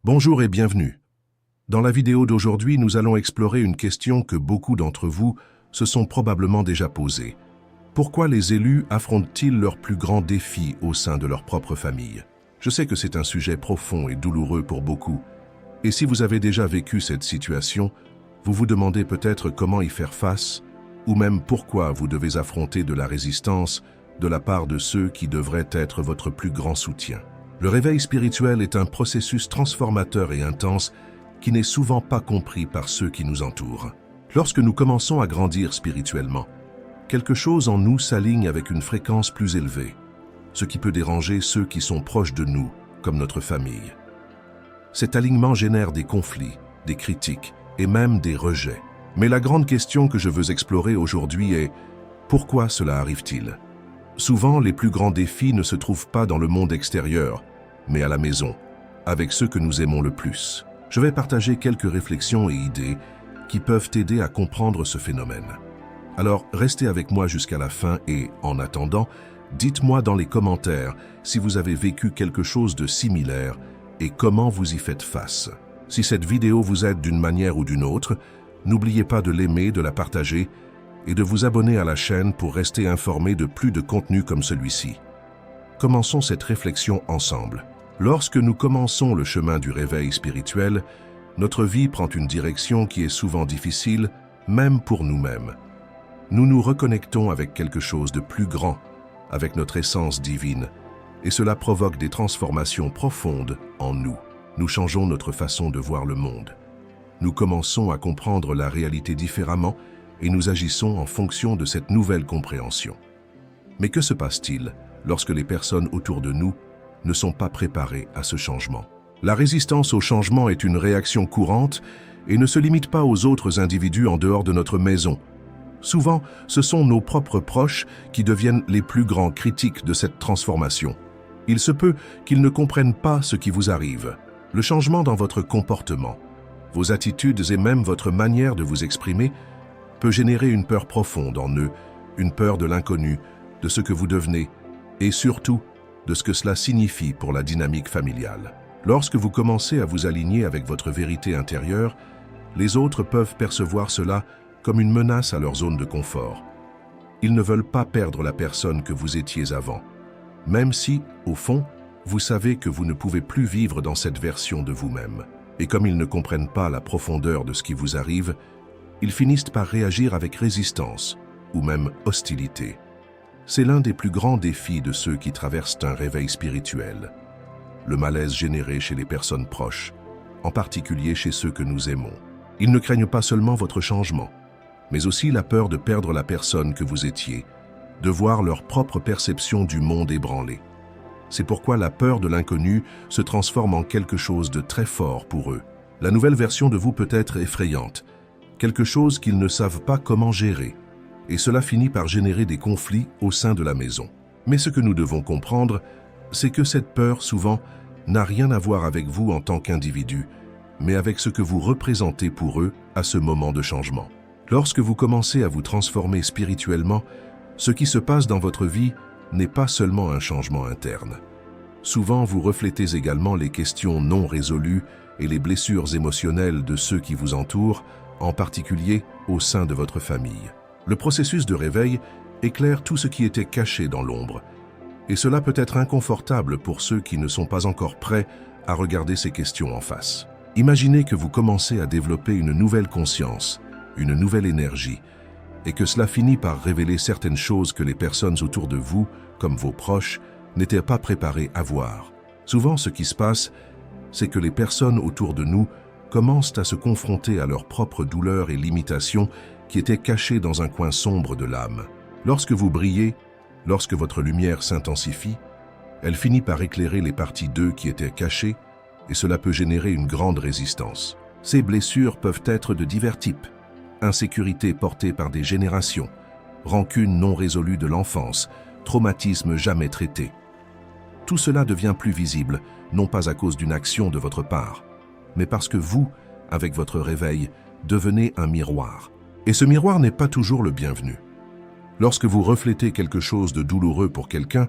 Bonjour et bienvenue. Dans la vidéo d'aujourd'hui, nous allons explorer une question que beaucoup d'entre vous se sont probablement déjà posée. Pourquoi les élus affrontent-ils leurs plus grands défis au sein de leur propre famille? Je sais que c'est un sujet profond et douloureux pour beaucoup. Et si vous avez déjà vécu cette situation, vous vous demandez peut-être comment y faire face, ou même pourquoi vous devez affronter de la résistance de la part de ceux qui devraient être votre plus grand soutien. Le réveil spirituel est un processus transformateur et intense qui n'est souvent pas compris par ceux qui nous entourent. Lorsque nous commençons à grandir spirituellement, quelque chose en nous s'aligne avec une fréquence plus élevée, ce qui peut déranger ceux qui sont proches de nous, comme notre famille. Cet alignement génère des conflits, des critiques et même des rejets. Mais la grande question que je veux explorer aujourd'hui est « Pourquoi cela arrive-t-il » Souvent, les plus grands défis ne se trouvent pas dans le monde extérieur, mais à la maison, avec ceux que nous aimons le plus. Je vais partager quelques réflexions et idées qui peuvent t'aider à comprendre ce phénomène. Alors, restez avec moi jusqu'à la fin et, en attendant, dites-moi dans les commentaires si vous avez vécu quelque chose de similaire et comment vous y faites face. Si cette vidéo vous aide d'une manière ou d'une autre, n'oubliez pas de l'aimer, de la partager et de vous abonner à la chaîne pour rester informé de plus de contenus comme celui-ci. Commençons cette réflexion ensemble. Lorsque nous commençons le chemin du réveil spirituel, notre vie prend une direction qui est souvent difficile, même pour nous-mêmes. Nous nous reconnectons avec quelque chose de plus grand, avec notre essence divine, et cela provoque des transformations profondes en nous. Nous changeons notre façon de voir le monde. Nous commençons à comprendre la réalité différemment et nous agissons en fonction de cette nouvelle compréhension. Mais que se passe-t-il lorsque les personnes autour de nous ne sont pas préparées à ce changement? La résistance au changement est une réaction courante et ne se limite pas aux autres individus en dehors de notre maison. Souvent, ce sont nos propres proches qui deviennent les plus grands critiques de cette transformation. Il se peut qu'ils ne comprennent pas ce qui vous arrive. Le changement dans votre comportement, vos attitudes et même votre manière de vous exprimer peut générer une peur profonde en eux, une peur de l'inconnu, de ce que vous devenez, et surtout de ce que cela signifie pour la dynamique familiale. Lorsque vous commencez à vous aligner avec votre vérité intérieure, les autres peuvent percevoir cela comme une menace à leur zone de confort. Ils ne veulent pas perdre la personne que vous étiez avant, même si, au fond, vous savez que vous ne pouvez plus vivre dans cette version de vous-même. Et comme ils ne comprennent pas la profondeur de ce qui vous arrive, ils finissent par réagir avec résistance ou même hostilité. C'est l'un des plus grands défis de ceux qui traversent un réveil spirituel. Le malaise généré chez les personnes proches, en particulier chez ceux que nous aimons. Ils ne craignent pas seulement votre changement, mais aussi la peur de perdre la personne que vous étiez, de voir leur propre perception du monde ébranlée. C'est pourquoi la peur de l'inconnu se transforme en quelque chose de très fort pour eux. La nouvelle version de vous peut être effrayante, quelque chose qu'ils ne savent pas comment gérer, et cela finit par générer des conflits au sein de la maison. Mais ce que nous devons comprendre, c'est que cette peur, souvent, n'a rien à voir avec vous en tant qu'individu, mais avec ce que vous représentez pour eux à ce moment de changement. Lorsque vous commencez à vous transformer spirituellement, ce qui se passe dans votre vie n'est pas seulement un changement interne. Souvent, vous reflétez également les questions non résolues et les blessures émotionnelles de ceux qui vous entourent, en particulier au sein de votre famille. Le processus de réveil éclaire tout ce qui était caché dans l'ombre, et cela peut être inconfortable pour ceux qui ne sont pas encore prêts à regarder ces questions en face. Imaginez que vous commencez à développer une nouvelle conscience, une nouvelle énergie, et que cela finit par révéler certaines choses que les personnes autour de vous, comme vos proches, n'étaient pas préparées à voir. Souvent, ce qui se passe, c'est que les personnes autour de nous commencent à se confronter à leurs propres douleurs et limitations qui étaient cachées dans un coin sombre de l'âme. Lorsque vous brillez, lorsque votre lumière s'intensifie, elle finit par éclairer les parties d'eux qui étaient cachées, et cela peut générer une grande résistance. Ces blessures peuvent être de divers types. Insécurité portée par des générations, rancune non résolue de l'enfance, traumatisme jamais traité. Tout cela devient plus visible, non pas à cause d'une action de votre part, mais parce que vous, avec votre réveil, devenez un miroir. Et ce miroir n'est pas toujours le bienvenu. Lorsque vous reflétez quelque chose de douloureux pour quelqu'un,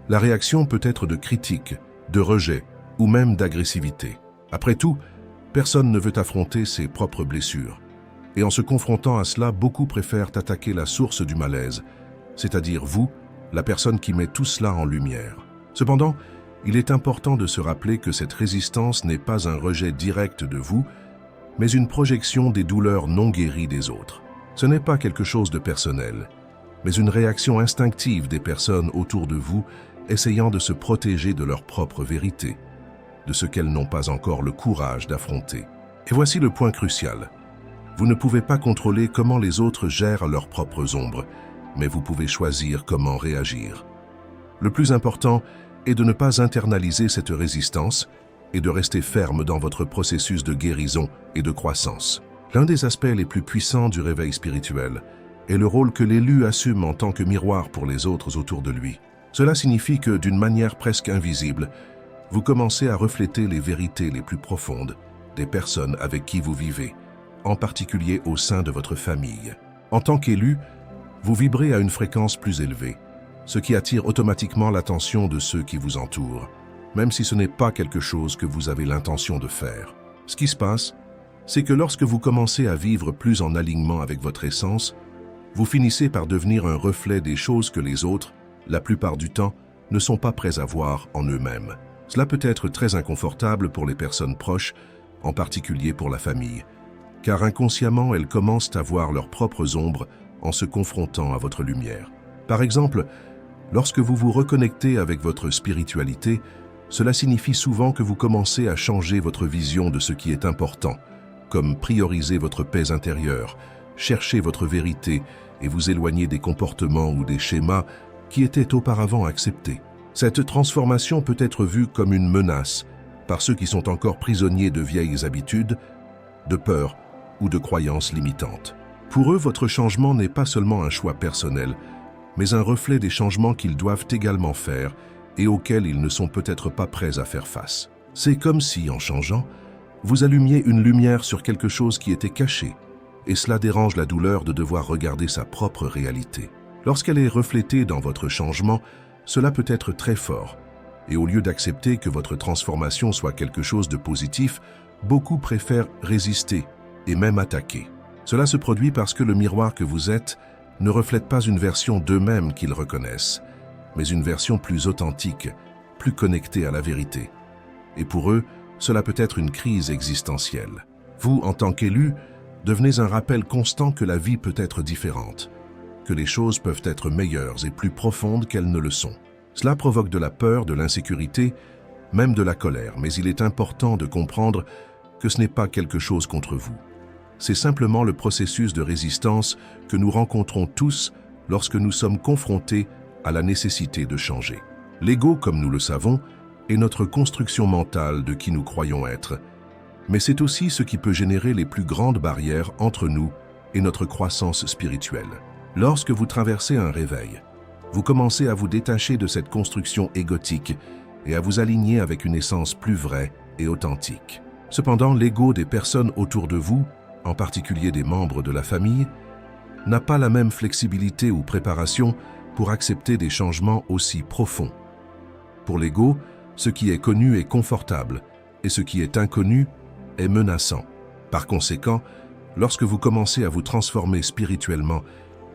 la réaction peut être de critique, de rejet ou même d'agressivité. Après tout, personne ne veut affronter ses propres blessures. Et en se confrontant à cela, beaucoup préfèrent attaquer la source du malaise, c'est-à-dire vous, la personne qui met tout cela en lumière. Cependant, il est important de se rappeler que cette résistance n'est pas un rejet direct de vous, mais une projection des douleurs non guéries des autres. Ce n'est pas quelque chose de personnel, mais une réaction instinctive des personnes autour de vous essayant de se protéger de leur propre vérité, de ce qu'elles n'ont pas encore le courage d'affronter. Et voici le point crucial. Vous ne pouvez pas contrôler comment les autres gèrent leurs propres ombres, mais vous pouvez choisir comment réagir. Le plus important est de ne pas internaliser cette résistance et de rester ferme dans votre processus de guérison et de croissance. L'un des aspects les plus puissants du réveil spirituel est le rôle que l'élu assume en tant que miroir pour les autres autour de lui. Cela signifie que, d'une manière presque invisible, vous commencez à refléter les vérités les plus profondes des personnes avec qui vous vivez, en particulier au sein de votre famille. En tant qu'élu, vous vibrez à une fréquence plus élevée, ce qui attire automatiquement l'attention de ceux qui vous entourent, même si ce n'est pas quelque chose que vous avez l'intention de faire. Ce qui se passe, c'est que lorsque vous commencez à vivre plus en alignement avec votre essence, vous finissez par devenir un reflet des choses que les autres, la plupart du temps, ne sont pas prêts à voir en eux-mêmes. Cela peut être très inconfortable pour les personnes proches, en particulier pour la famille, car inconsciemment elles commencent à voir leurs propres ombres en se confrontant à votre lumière. Par exemple, lorsque vous vous reconnectez avec votre spiritualité, cela signifie souvent que vous commencez à changer votre vision de ce qui est important, comme prioriser votre paix intérieure, chercher votre vérité et vous éloigner des comportements ou des schémas qui étaient auparavant acceptés. Cette transformation peut être vue comme une menace par ceux qui sont encore prisonniers de vieilles habitudes, de peurs ou de croyances limitantes. Pour eux, votre changement n'est pas seulement un choix personnel, mais un reflet des changements qu'ils doivent également faire et auxquels ils ne sont peut-être pas prêts à faire face. C'est comme si, en changeant, vous allumiez une lumière sur quelque chose qui était caché, et cela dérange la douleur de devoir regarder sa propre réalité. Lorsqu'elle est reflétée dans votre changement, cela peut être très fort, et au lieu d'accepter que votre transformation soit quelque chose de positif, beaucoup préfèrent résister et même attaquer. Cela se produit parce que le miroir que vous êtes ne reflète pas une version d'eux-mêmes qu'ils reconnaissent, mais une version plus authentique, plus connectée à la vérité. Et pour eux, cela peut être une crise existentielle. Vous, en tant qu'élu, devenez un rappel constant que la vie peut être différente, que les choses peuvent être meilleures et plus profondes qu'elles ne le sont. Cela provoque de la peur, de l'insécurité, même de la colère, mais il est important de comprendre que ce n'est pas quelque chose contre vous. C'est simplement le processus de résistance que nous rencontrons tous lorsque nous sommes confrontés à la nécessité de changer. L'ego, comme nous le savons, est notre construction mentale de qui nous croyons être, mais c'est aussi ce qui peut générer les plus grandes barrières entre nous et notre croissance spirituelle. Lorsque vous traversez un réveil, vous commencez à vous détacher de cette construction égotique et à vous aligner avec une essence plus vraie et authentique. Cependant, l'ego des personnes autour de vous, en particulier des membres de la famille, n'a pas la même flexibilité ou préparation pour accepter des changements aussi profonds. Pour l'ego, ce qui est connu est confortable et ce qui est inconnu est menaçant. Par conséquent, lorsque vous commencez à vous transformer spirituellement,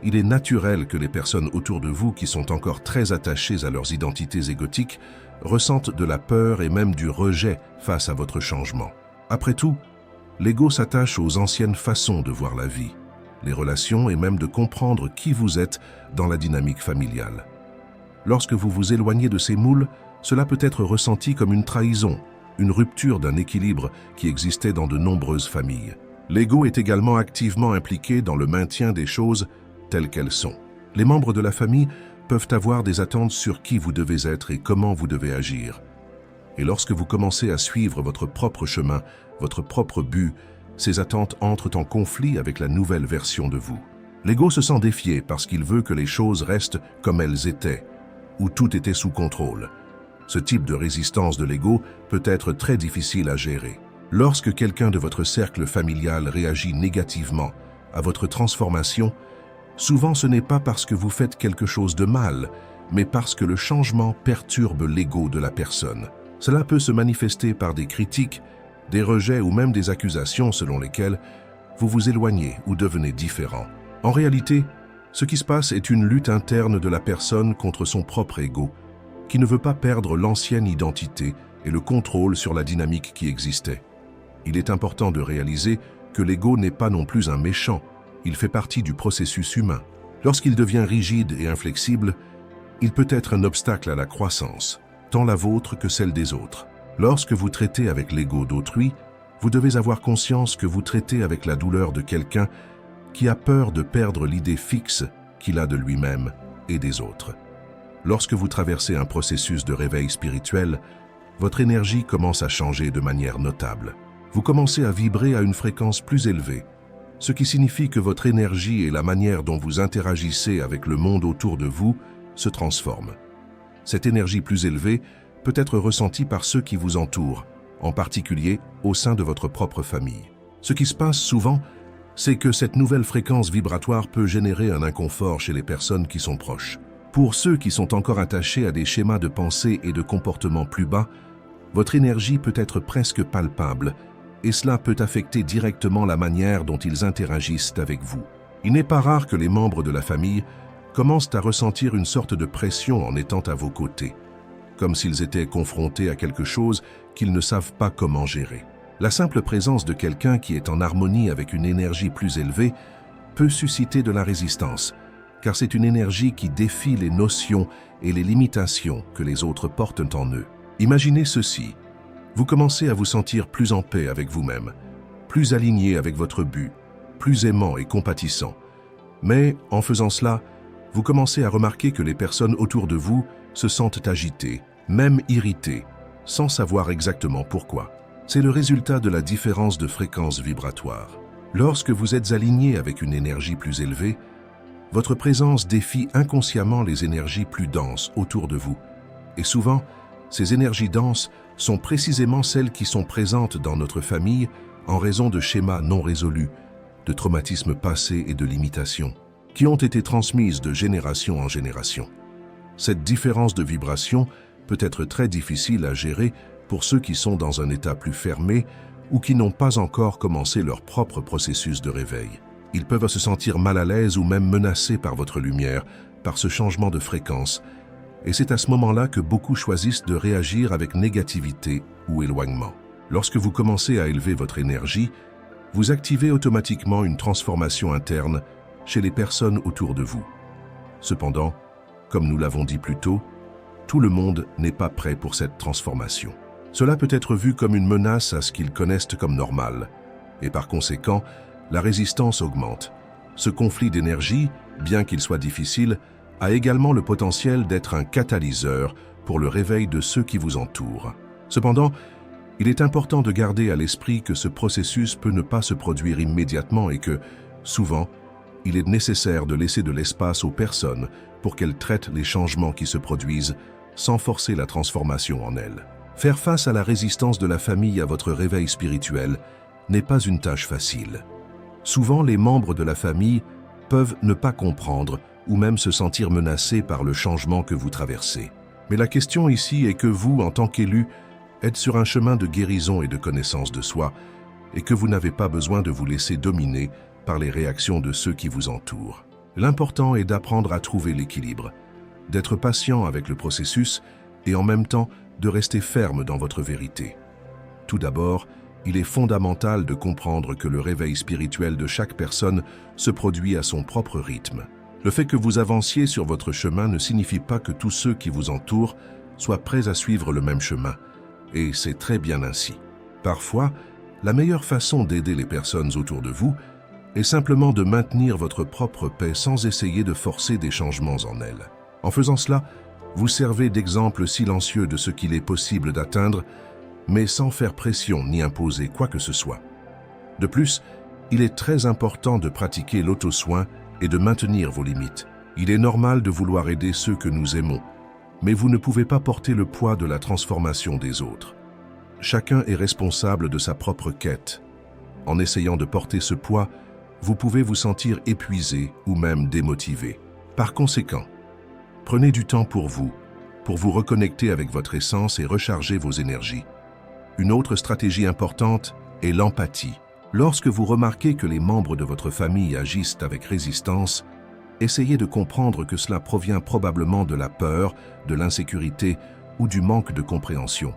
il est naturel que les personnes autour de vous qui sont encore très attachées à leurs identités égotiques ressentent de la peur et même du rejet face à votre changement. Après tout, l'ego s'attache aux anciennes façons de voir la vie, les relations et même de comprendre qui vous êtes dans la dynamique familiale. Lorsque vous vous éloignez de ces moules, cela peut être ressenti comme une trahison, une rupture d'un équilibre qui existait dans de nombreuses familles. L'ego est également activement impliqué dans le maintien des choses telles qu'elles sont. Les membres de la famille peuvent avoir des attentes sur qui vous devez être et comment vous devez agir. Et lorsque vous commencez à suivre votre propre chemin, votre propre but, ces attentes entrent en conflit avec la nouvelle version de vous. L'ego se sent défié parce qu'il veut que les choses restent comme elles étaient, où tout était sous contrôle. Ce type de résistance de l'ego peut être très difficile à gérer. Lorsque quelqu'un de votre cercle familial réagit négativement à votre transformation, souvent ce n'est pas parce que vous faites quelque chose de mal, mais parce que le changement perturbe l'ego de la personne. Cela peut se manifester par des critiques, des rejets ou même des accusations selon lesquelles vous vous éloignez ou devenez différent. En réalité, ce qui se passe est une lutte interne de la personne contre son propre ego, qui ne veut pas perdre l'ancienne identité et le contrôle sur la dynamique qui existait. Il est important de réaliser que l'ego n'est pas non plus un méchant, il fait partie du processus humain. Lorsqu'il devient rigide et inflexible, il peut être un obstacle à la croissance, tant la vôtre que celle des autres. Lorsque vous traitez avec l'ego d'autrui, vous devez avoir conscience que vous traitez avec la douleur de quelqu'un qui a peur de perdre l'idée fixe qu'il a de lui-même et des autres. Lorsque vous traversez un processus de réveil spirituel, votre énergie commence à changer de manière notable. Vous commencez à vibrer à une fréquence plus élevée, ce qui signifie que votre énergie et la manière dont vous interagissez avec le monde autour de vous se transforment. Cette énergie plus élevée peut être ressentie par ceux qui vous entourent, en particulier au sein de votre propre famille. Ce qui se passe souvent, c'est que cette nouvelle fréquence vibratoire peut générer un inconfort chez les personnes qui sont proches. Pour ceux qui sont encore attachés à des schémas de pensée et de comportement plus bas, votre énergie peut être presque palpable, et cela peut affecter directement la manière dont ils interagissent avec vous. Il n'est pas rare que les membres de la famille commencent à ressentir une sorte de pression en étant à vos côtés, comme s'ils étaient confrontés à quelque chose qu'ils ne savent pas comment gérer. La simple présence de quelqu'un qui est en harmonie avec une énergie plus élevée peut susciter de la résistance, car c'est une énergie qui défie les notions et les limitations que les autres portent en eux. Imaginez ceci, vous commencez à vous sentir plus en paix avec vous-même, plus aligné avec votre but, plus aimant et compatissant. Mais en faisant cela, vous commencez à remarquer que les personnes autour de vous se sentent agitées, même irritées, sans savoir exactement pourquoi. C'est le résultat de la différence de fréquence vibratoire. Lorsque vous êtes aligné avec une énergie plus élevée, votre présence défie inconsciemment les énergies plus denses autour de vous. Et souvent, ces énergies denses sont précisément celles qui sont présentes dans notre famille en raison de schémas non résolus, de traumatismes passés et de limitations, qui ont été transmises de génération en génération. Cette différence de vibration peut être très difficile à gérer pour ceux qui sont dans un état plus fermé ou qui n'ont pas encore commencé leur propre processus de réveil. Ils peuvent se sentir mal à l'aise ou même menacés par votre lumière, par ce changement de fréquence, et c'est à ce moment-là que beaucoup choisissent de réagir avec négativité ou éloignement. Lorsque vous commencez à élever votre énergie, vous activez automatiquement une transformation interne chez les personnes autour de vous. Cependant, comme nous l'avons dit plus tôt, tout le monde n'est pas prêt pour cette transformation. Cela peut être vu comme une menace à ce qu'ils connaissent comme normal, et par conséquent, la résistance augmente. Ce conflit d'énergie, bien qu'il soit difficile, a également le potentiel d'être un catalyseur pour le réveil de ceux qui vous entourent. Cependant, il est important de garder à l'esprit que ce processus peut ne pas se produire immédiatement et que, souvent, il est nécessaire de laisser de l'espace aux personnes pour qu'elles traitent les changements qui se produisent sans forcer la transformation en elles. Faire face à la résistance de la famille à votre réveil spirituel n'est pas une tâche facile. Souvent, les membres de la famille peuvent ne pas comprendre ou même se sentir menacés par le changement que vous traversez. Mais la question ici est que vous, en tant qu'élu, êtes sur un chemin de guérison et de connaissance de soi et que vous n'avez pas besoin de vous laisser dominer par les réactions de ceux qui vous entourent. L'important est d'apprendre à trouver l'équilibre, d'être patient avec le processus et en même temps de rester ferme dans votre vérité. Tout d'abord, il est fondamental de comprendre que le réveil spirituel de chaque personne se produit à son propre rythme. Le fait que vous avanciez sur votre chemin ne signifie pas que tous ceux qui vous entourent soient prêts à suivre le même chemin, et c'est très bien ainsi. Parfois, la meilleure façon d'aider les personnes autour de vous est simplement de maintenir votre propre paix sans essayer de forcer des changements en elles. En faisant cela, vous servez d'exemple silencieux de ce qu'il est possible d'atteindre, mais sans faire pression ni imposer quoi que ce soit. De plus, il est très important de pratiquer l'auto-soin et de maintenir vos limites. Il est normal de vouloir aider ceux que nous aimons, mais vous ne pouvez pas porter le poids de la transformation des autres. Chacun est responsable de sa propre quête. En essayant de porter ce poids, vous pouvez vous sentir épuisé ou même démotivé. Par conséquent, prenez du temps pour vous reconnecter avec votre essence et recharger vos énergies. Une autre stratégie importante est l'empathie. Lorsque vous remarquez que les membres de votre famille agissent avec résistance, essayez de comprendre que cela provient probablement de la peur, de l'insécurité ou du manque de compréhension.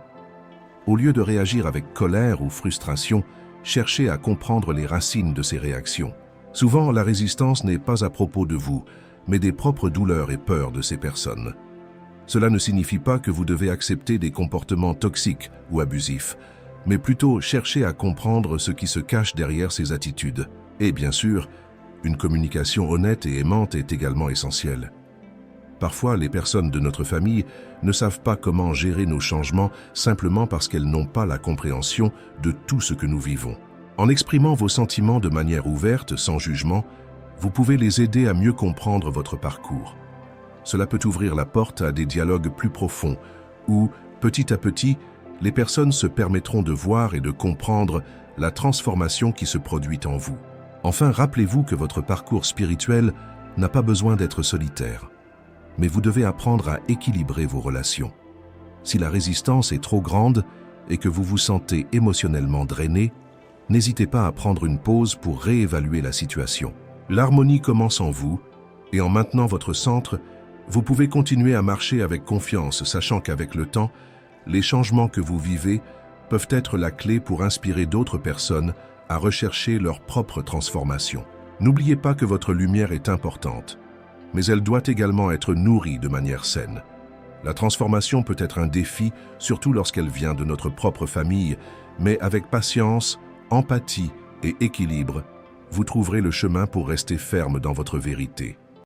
Au lieu de réagir avec colère ou frustration, cherchez à comprendre les racines de ces réactions. Souvent, la résistance n'est pas à propos de vous, mais des propres douleurs et peurs de ces personnes. Cela ne signifie pas que vous devez accepter des comportements toxiques ou abusifs, mais plutôt chercher à comprendre ce qui se cache derrière ces attitudes. Et bien sûr, une communication honnête et aimante est également essentielle. Parfois, les personnes de notre famille ne savent pas comment gérer nos changements simplement parce qu'elles n'ont pas la compréhension de tout ce que nous vivons. En exprimant vos sentiments de manière ouverte, sans jugement, vous pouvez les aider à mieux comprendre votre parcours. Cela peut ouvrir la porte à des dialogues plus profonds où, petit à petit, les personnes se permettront de voir et de comprendre la transformation qui se produit en vous. Enfin, rappelez-vous que votre parcours spirituel n'a pas besoin d'être solitaire, mais vous devez apprendre à équilibrer vos relations. Si la résistance est trop grande et que vous vous sentez émotionnellement drainé, n'hésitez pas à prendre une pause pour réévaluer la situation. L'harmonie commence en vous, et en maintenant votre centre, vous pouvez continuer à marcher avec confiance, sachant qu'avec le temps, les changements que vous vivez peuvent être la clé pour inspirer d'autres personnes à rechercher leur propre transformation. N'oubliez pas que votre lumière est importante, mais elle doit également être nourrie de manière saine. La transformation peut être un défi, surtout lorsqu'elle vient de notre propre famille, mais avec patience, empathie et équilibre, vous trouverez le chemin pour rester ferme dans votre vérité.